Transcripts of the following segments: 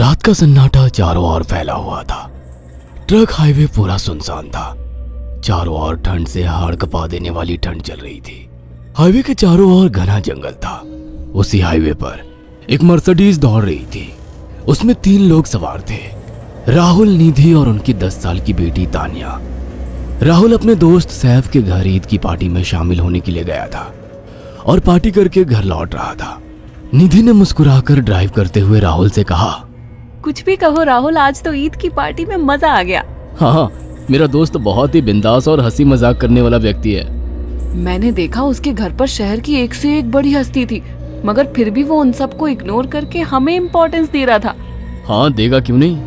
रात का सन्नाटा चारों ओर फैला हुआ था। ट्रक हाईवे पूरा सुनसान था। चारों ओर ठंड से हाड़ कपा देने वाली ठंड चल रही थी। हाईवे के चारों ओर घना जंगल था। उसी हाईवे पर एक मर्सिडीज दौड़ रही थी। उसमें 3 लोग सवार थे, राहुल, निधि और उनकी 10 साल की बेटी तानिया। राहुल अपने दोस्त सैफ के घर ईद की पार्टी में शामिल होने के लिए गया था और पार्टी करके घर लौट रहा था। निधि ने मुस्कुराकर ड्राइव करते हुए राहुल से कहा, कुछ भी कहो राहुल, आज तो ईद की पार्टी में मजा आ गया। हाँ, मेरा दोस्त बहुत ही बिंदास और हंसी मजाक करने वाला व्यक्ति है। मैंने देखा उसके घर पर शहर की एक से एक बड़ी हस्ती थी, मगर फिर भी वो उन सबको इग्नोर करके हमें इम्पोर्टेंस दे रहा था। हाँ, देगा क्यों नहीं,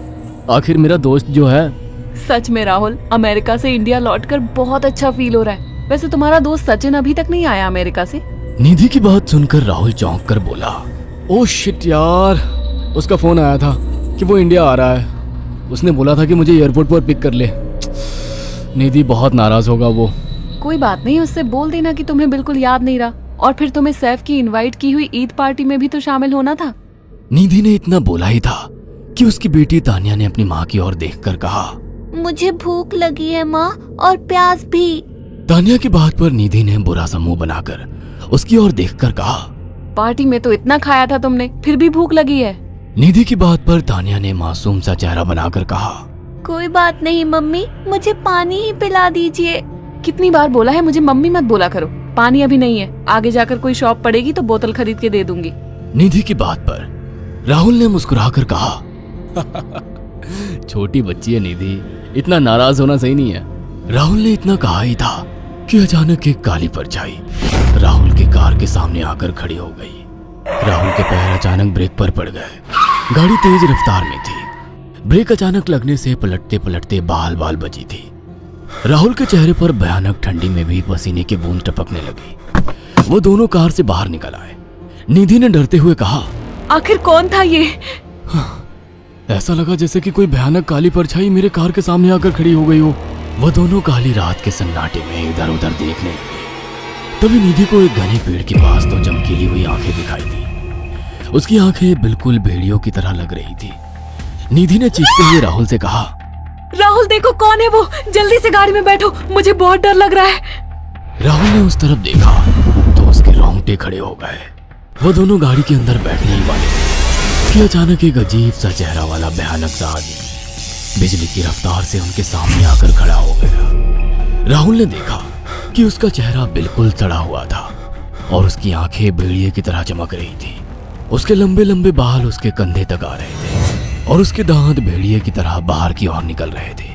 आखिर मेरा दोस्त जो है। सच में राहुल, अमेरिका से इंडिया लौटकर बहुत अच्छा फील हो रहा है। वैसे तुम्हारा दोस्त सचिन अभी तक नहीं आया अमेरिका से? निधि की बात सुनकर राहुल चौंक कर बोला, ओह शिट यार, उसका फोन आया था कि वो इंडिया आ रहा है। उसने बोला था कि मुझे एयरपोर्ट पर पिक कर ले। निधि बहुत नाराज होगा वो। कोई बात नहीं, उससे बोल देना कि तुम्हें बिल्कुल याद नहीं रहा, और फिर तुम्हें सैफ की इनवाइट की हुई ईद पार्टी में भी तो शामिल होना था। निधि ने इतना बोला ही था कि उसकी बेटी तानिया ने अपनी माँ की ओर देखकर कहा, मुझे भूख लगी है माँ, और प्यास भी। तानिया की बात पर निधि ने बुरा सा मुंह बनाकर उसकी ओर देखकर कहा, पार्टी में तो इतना खाया था तुमने, फिर भी भूख लगी है। निधि की बात पर तानिया ने मासूम सा चेहरा बनाकर कहा, कोई बात नहीं मम्मी, मुझे पानी ही पिला दीजिए। कितनी बार बोला है मुझे मम्मी मत बोला करो। पानी अभी नहीं है, आगे जाकर कोई शॉप पड़ेगी तो बोतल खरीद के दे दूंगी। निधि की बात पर राहुल ने मुस्कुराकर कहा, छोटी बच्ची है निधि, इतना नाराज होना सही नहीं है। राहुल ने इतना कहा ही था कि अचानक एक काली परछाई राहुल की कार के सामने आकर खड़ी हो गई। राहुल के पैर अचानक ब्रेक पर पड़ गए। गाड़ी तेज रफ्तार में थी। ब्रेक अचानक लगने से पलटते पलटते बाल बाल बची थी। राहुल के चेहरे पर भयानक ठंडी में भी पसीने की बूंद टपकने लगी। वो दोनों कार से बाहर निकल आए। निधि ने डरते हुए कहा, आखिर कौन था ये? ऐसा लगा जैसे कि कोई भयानक काली परछाई मेरे कार के सामने आकर खड़ी हो गई हो। वो दोनों काली रात के सन्नाटे में इधर उधर देखने लगे। तभी निधि को एक घने पेड़ के पास 2 चमकीली हुई आंखें दिखाई दी। उसकी आंखें बिल्कुल भेड़ियों की तरह लग रही थी। निधि ने चीखते हुए राहुल से कहा, राहुल देखो कौन है वो, जल्दी से गाड़ी में बैठो, मुझे बहुत डर लग रहा है। राहुल ने उस तरफ देखा तो उसके रोंगटे खड़े हो गए। वो दोनों गाड़ी के अंदर बैठने ही वाले थे कि अचानक एक अजीब सा चेहरा वाला भयानक सा आदमी बिजली की रफ्तार से उनके सामने आकर खड़ा हो गया। राहुल ने देखा कि उसका चेहरा बिल्कुल सड़ा हुआ था और उसकी आंखें भेड़िए की तरह चमक रही थी। उसके लंबे लंबे बाल उसके कंधे तक आ रहे थे और उसके दांत भेड़िए की तरह बाहर की ओर निकल रहे थे।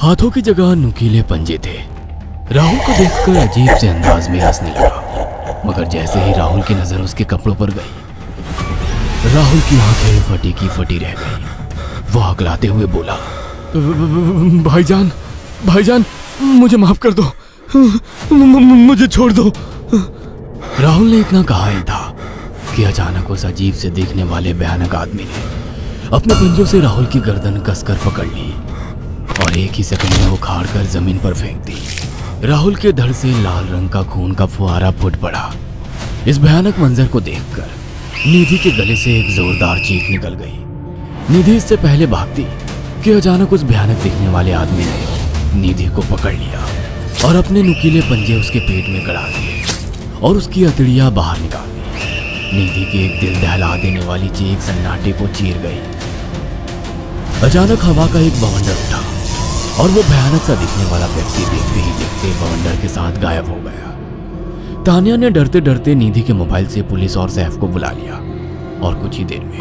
हाथों की जगह नुकीले पंजे थे। राहुल को देखकर अजीब से अंदाज में हंसने लगा, मगर जैसे ही राहुल की नजर उसके कपड़ों पर गई, राहुल की आंखें फटी की फटी रह गई। वो हकलाते हुए बोला, भाईजान, भाईजान, मुझे माफ कर दो, मुझे छोड़ दो। राहुल ने इतना कहा ही था कि अचानक उस अजीब से दिखने वाले भयानक आदमी ने अपने पंजों से राहुल की गर्दन कसकर पकड़ ली और एक ही सेकंड में उखाड़ कर जमीन पर फेंक दी। राहुल के धड़ से लाल रंग का खून का फुहारा फूट पड़ा। इस भयानक मंजर को देखकर निधि के गले से एक जोरदार चीख निकल गई। निधि इससे पहले भागती कि अचानक उस भयानक दिखने वाले आदमी ने निधि को पकड़ लिया और अपने नुकीले पंजे उसके पेट में गड़ा दिए और उसकी अतड़ियां बाहर निकाल दी। निधि की एक दिल दहला देने वाली चीख सन्नाटे को चीर गई। अचानक हवा का एक बवंडर उठा और वो भयानक सा दिखने वाला व्यक्ति देखते ही देखते बवंडर के साथ गायब हो गया। तानिया ने डरते डरते निधि के मोबाइल से पुलिस और सैफ को बुला लिया और कुछ ही देर में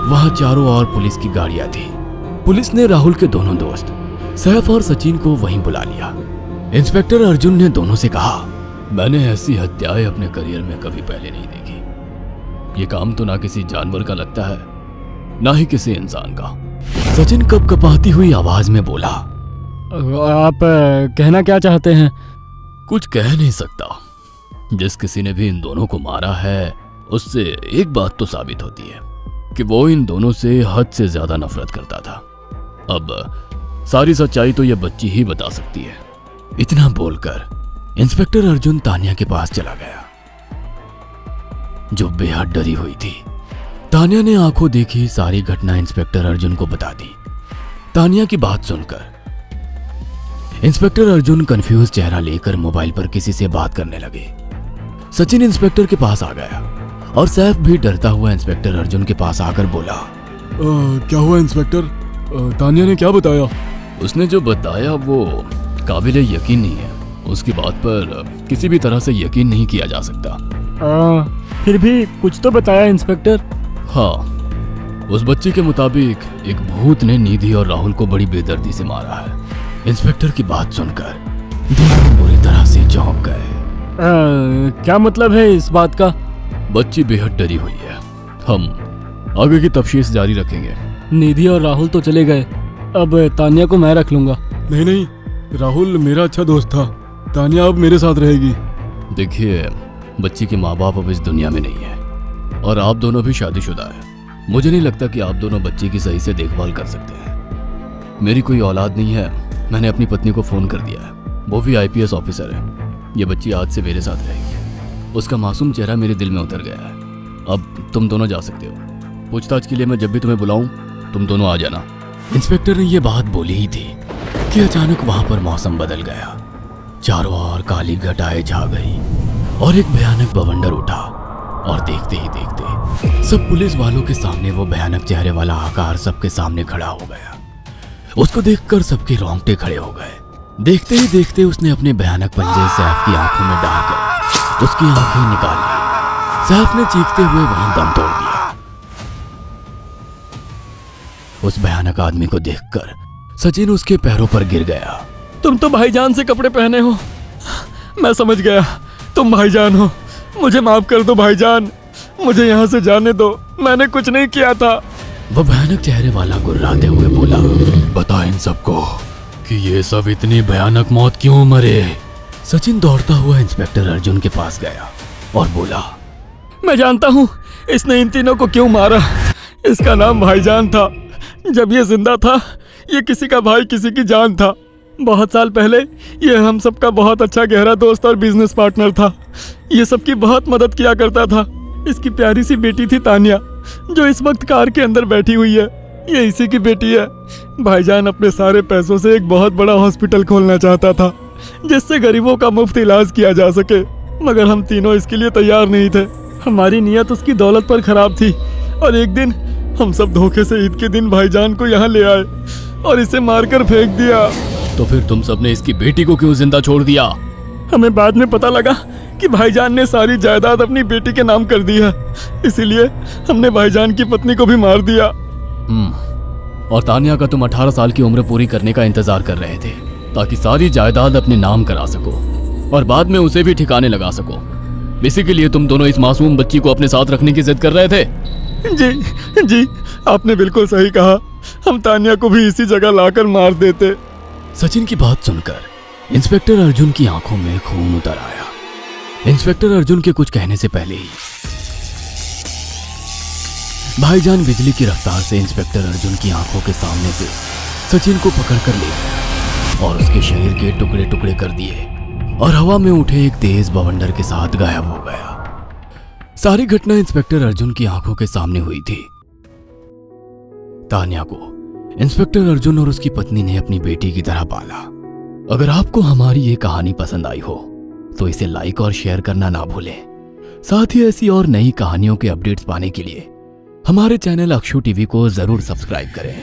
वहां चारों ओर पुलिस की गाड़ियां थी। पुलिस ने राहुल के दोनों दोस्त सैफ और सचिन को वहीं बुला लिया। इंस्पेक्टर अर्जुन ने दोनों से कहा, मैंने ऐसी हत्याएं अपने करियर में कभी पहले नहीं देखी। ये काम तो ना किसी जानवर का लगता है, ना ही किसी इंसान का। सचिन कपकपाती हुई आवाज में बोला, आप कहना क्या चाहते हैं? कुछ कह नहीं सकता। जिस किसी ने भी इन दोनों को मारा है उससे एक बात तो साबित होती है कि वो इन दोनों से हद से ज्यादा नफरत करता था। अब सारी सच्चाई तो ये बच्ची ही बता सकती है। इतना बोलकर इंस्पेक्टर अर्जुन तानिया के पास चला गया, जो बेहद डरी हुई थी। तानिया ने आंखों देखी सारी घटना इंस्पेक्टर अर्जुन को बता दी। तानिया की बात सुनकर इंस्पेक्टर अर्जुन कंफ्यूज चेहरा लेकर मोबाइल पर किसी से बात करने लगे। सचिन इंस्पेक्टर के पास आ गया और सैफ भी डरता हुआ इंस्पेक्टर अर्जुन के पास आकर बोला, क्या हुआ इंस्पेक्टर? तानिया ने क्या बताया? उसने जो बताया वो काबिले यकीन नहीं है। उसकी बात पर किसी भी तरह से यकीन नहीं किया जा सकता। फिर भी कुछ तो बताया इंस्पेक्टर। हाँ, उस बच्ची के मुताबिक एक भूत ने निधि और राहुल को बड़ी बेदर्दी से मारा है। इंस्पेक्टर की बात सुनकर दोनों बुरी तरह से चौंक गए। क्या मतलब है इस बात का? बच्ची बेहद डरी हुई है। हम आगे की तफ्तीश जारी रखेंगे। निधि और राहुल तो चले गए, अब तानिया को मैं रख लूंगा। नहीं, राहुल मेरा अच्छा दोस्त था। तानिया अब मेरे साथ रहेगी। देखिए, बच्ची के माँ बाप अब इस दुनिया में नहीं है और आप दोनों भी शादीशुदा है। मुझे नहीं लगता कि आप दोनों बच्ची की सही से देखभाल कर सकते हैं। मेरी कोई औलाद नहीं है। मैंने अपनी पत्नी को फोन कर दिया है, वो भी IPS ऑफिसर है। ये बच्ची आज से मेरे साथ रहेगी। उसका मासूम चेहरा मेरे दिल में उतर गया है। अब तुम दोनों जा सकते हो। पूछताछ के लिए मैं जब भी तुम्हें बुलाऊं तुम दोनों आ जाना। इंस्पेक्टर ने ये बात बोली ही थी कि अचानक वहां पर मौसम बदल गया। चारों ओर काली घटाएं छा गई और एक भयानक बवंडर उठा और देखते ही देखते सब पुलिस वालों के सामने वो भयानक चेहरे वाला आकार सबके सामने खड़ा हो गया। उसको देखकर सबके रोंगटे खड़े हो गए। देखते ही देखते उसने अपने भयानक पंजे सैफ की आंखों में डालकर उसकी आंखें निकाल ली। सैफ ने चीखते हुए वहीं दम तोड़ दिया। उस भयानक आदमी को देखकर सचिन उसके पैरों पर गिर गया। तुम तो भाईजान से कपड़े पहने हो। मैं समझ गया, तुम भाईजान हो। मुझे माफ कर दो भाईजान, मुझे यहाँ से जाने दो। मैंने कुछ नहीं किया था। वह भयानक चेहरे वाला गुर्राते हुए बोला, बता इन सबको कि ये सब इतनी भयानक मौत क्यों मरे। सचिन दौड़ता हुआ इंस्पेक्टर अर्जुन के पास गया और बोला, मैं जानता हूँ इसने इन तीनों को क्यों मारा। इसका नाम भाईजान था। जब ये जिंदा था ये किसी का भाई किसी की जान था। बहुत साल पहले ये हम सबका बहुत अच्छा गहरा दोस्त और बिजनेस पार्टनर था। ये सबकी बहुत मदद किया करता था। इसकी प्यारी सी बेटी थी तानिया, जो इस वक्त कार के अंदर बैठी हुई है। ये इसी की बेटी है। भाईजान अपने सारे पैसों से एक बहुत बड़ा हॉस्पिटल खोलना चाहता था जिससे गरीबों का मुफ्त इलाज किया जा सके, मगर हम तीनों इसके लिए तैयार नहीं थे। हमारी नीयत उसकी दौलत पर खराब थी और एक दिन हम सब धोखे से ईद के दिन भाईजान को यहाँ ले आए और इसे मारकर फेंक दिया। तो फिर तुम सबने इसकी बेटी को क्यों जिंदा छोड़ दिया? हमें बाद में पता लगा कि भाईजान ने सारी जायदाद अपनी बेटी के नाम कर दी है, इसीलिए हमने भाईजान की पत्नी को भी मार दिया। और तानिया का तुम 18 साल की उम्र पूरी करने का इंतजार कर रहे थे ताकि सारी जायदाद अपने नाम करा सको और बाद में उसे भी ठिकाने लगा सको। इसी के लिए तुम दोनों इस मासूम बच्ची को अपने साथ रखने की जिद कर रहे थे। जी, आपने बिल्कुल सही कहा। हम तानिया को भी इसी जगह लाकर मार देते। सचिन की बात सुनकर इंस्पेक्टर अर्जुन की आंखों में खून उतर आया। इंस्पेक्टर अर्जुन के कुछ कहने से पहले ही भाईजान बिजली की रफ्तार से इंस्पेक्टर अर्जुन की आंखों के सामने से सचिन को पकड़कर ले गया और उसके शरीर के टुकड़े टुकड़े कर दिए और हवा में उठे एक तेज बवंडर के साथ गायब हो गया। सारी घटना इंस्पेक्टर अर्जुन की आंखों के सामने हुई थी। तानिया को इंस्पेक्टर अर्जुन और उसकी पत्नी ने अपनी बेटी की तरह पाला। अगर आपको हमारी ये कहानी पसंद आई हो तो इसे लाइक और शेयर करना ना भूलें। साथ ही ऐसी और नई कहानियों के अपडेट्स पाने के लिए हमारे चैनल अक्षु टीवी को जरूर सब्सक्राइब करें।